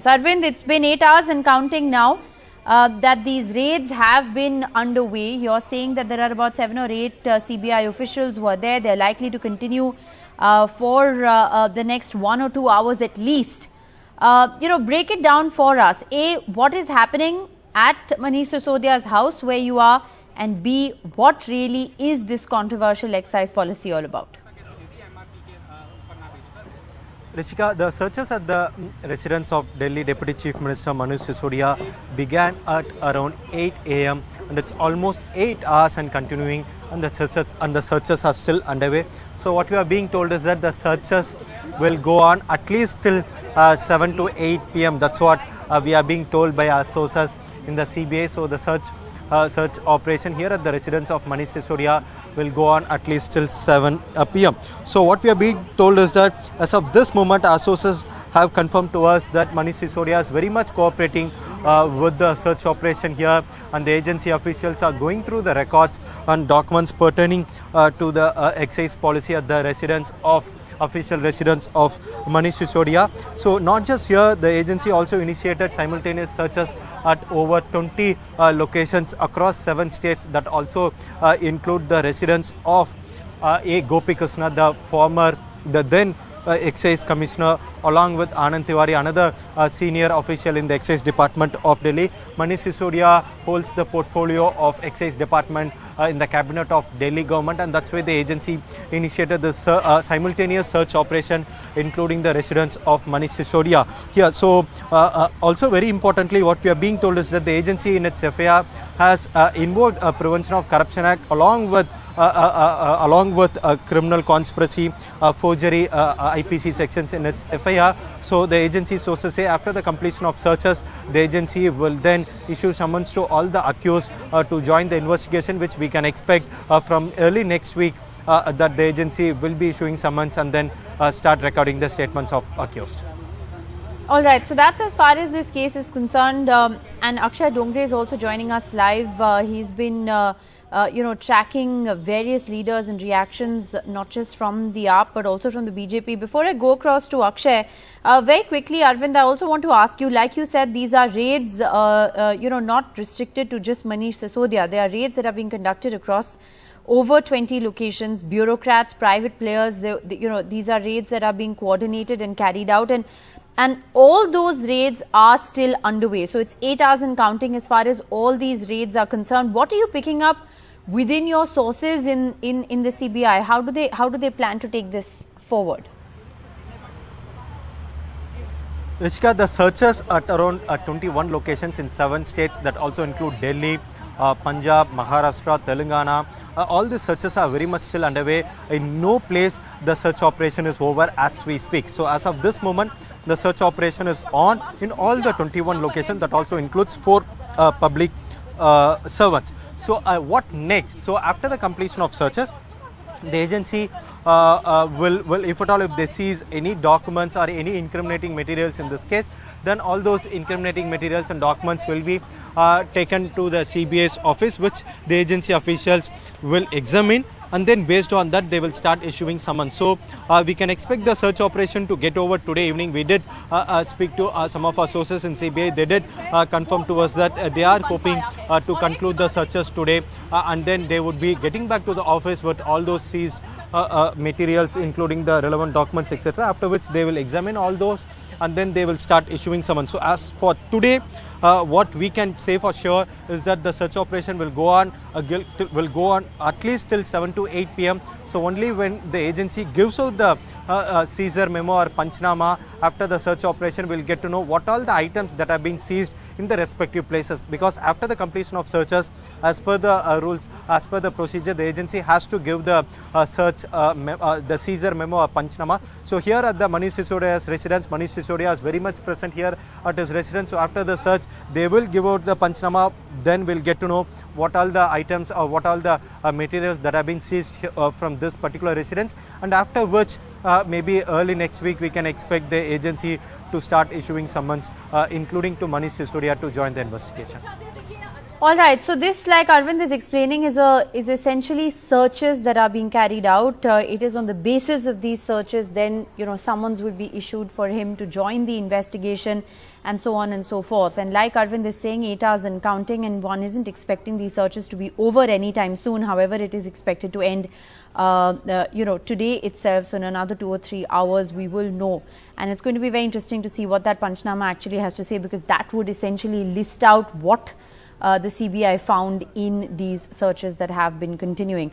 countenance. Arvind, it's been 8 hours and counting now that these raids have been underway. You're saying that there are about 7 or 8 CBI officials who are there. They're likely to continue for the next 1 or 2 hours at least. Break it down for us. A, what is happening at Manish Sisodia's house where you are? And B, what really is this controversial excise policy all about? Rishika, the searches at the residence of Delhi Deputy Chief Minister Manish Sisodia began at around 8 a.m. and it's almost 8 hours and continuing, and the searches are still underway. So what we are being told is that the searches will go on at least till 7 to 8 p.m. That's what we are being told by our sources in the CBI. So the search operation here at the residence of Manish Sisodia will go on at least till 7 p.m. So what we are being told is that as of this moment, our sources have confirmed to us that Manish Sisodia is very much cooperating with the search operation here, and the agency officials are going through the records and documents pertaining to the excise policy at the official residence of Manish Sisodia. So not just here, the agency also initiated simultaneous searches at over 20 locations across 7 states that also include the residence of A. Gopi Krishna, the then excise commissioner, along with Anand Tiwari, another senior official in the excise department of Delhi. Manish Sisodia holds the portfolio of excise department in the cabinet of Delhi government, and that's why the agency initiated this simultaneous search operation, including the residence of Manish Sisodia here. So also very importantly, what we are being told is that the agency in its FIR has invoked a Prevention of Corruption Act along with criminal conspiracy, forgery, IPC sections in its FIR. So the agency sources say after the completion of searches, the agency will then issue summons to all the accused to join the investigation, which we can expect from early next week, that the agency will be issuing summons and then start recording the statements of accused. All right, so that's as far as this case is concerned. And Akshay Dongre is also joining us live. He's been tracking various leaders and reactions, not just from the AAP but also from the BJP. Before I go across to Akshay, very quickly, Arvind, I also want to ask you, like you said, these are raids, not restricted to just Manish Sisodia. They are raids that are being conducted across over 20 locations, bureaucrats, private players. These are raids that are being coordinated and carried out, and all those raids are still underway. So it's 8 hours and counting as far as all these raids are concerned. What are you picking up within your sources in the CBI? How do they plan to take this forward? Rishika, the searches at around 21 locations in 7 states that also include Delhi, Punjab, Maharashtra, Telangana. All the searches are very much still underway. In no place the search operation is over as we speak. So as of this moment, the search operation is on in all the 21 locations. That also includes 4 public servants. So what next? So after the completion of searches, the agency will, if at all, if they seize any documents or any incriminating materials in this case, then all those incriminating materials and documents will be taken to the CBI's office, which the agency officials will examine, and then based on that they will start issuing summons. So we can expect the search operation to get over today evening. We did speak to some of our sources in CBI. They did confirm to us that they are hoping to conclude the searches today, and then they would be getting back to the office with all those seized materials, including the relevant documents, etc. After which they will examine all those, and then they will start issuing summons. So as for today, what we can say for sure is that the search operation will go on at least till 7 to 8 p.m. So only when the agency gives out the seizure memo or panchnama after the search operation, we'll get to know what all the items that are being seized in the respective places. Because after the completion of searches, as per the rules, as per the procedure, the agency has to give the the seizure memo or panchnama. So here at the Manish Sisodia's residence, Manish Sisodia is very much present here at his residence. So after the search, they will give out the panchnama. Then we'll get to know what all the items or what all the materials that have been seized from this particular residence, and after which maybe early next week we can expect the agency to start issuing summons, including to Manish Sisodia, to join the investigation. All right. So this, like Arvind is explaining, is essentially searches that are being carried out. It is on the basis of these searches, then summons will be issued for him to join the investigation, and so on and so forth. And like Arvind is saying, 8 hours and counting, and one isn't expecting these searches to be over anytime soon. However, it is expected to end today itself. So in another 2 or 3 hours, we will know. And it's going to be very interesting to see what that Panchnama actually has to say, because that would essentially list out what the CBI found in these searches that have been continuing.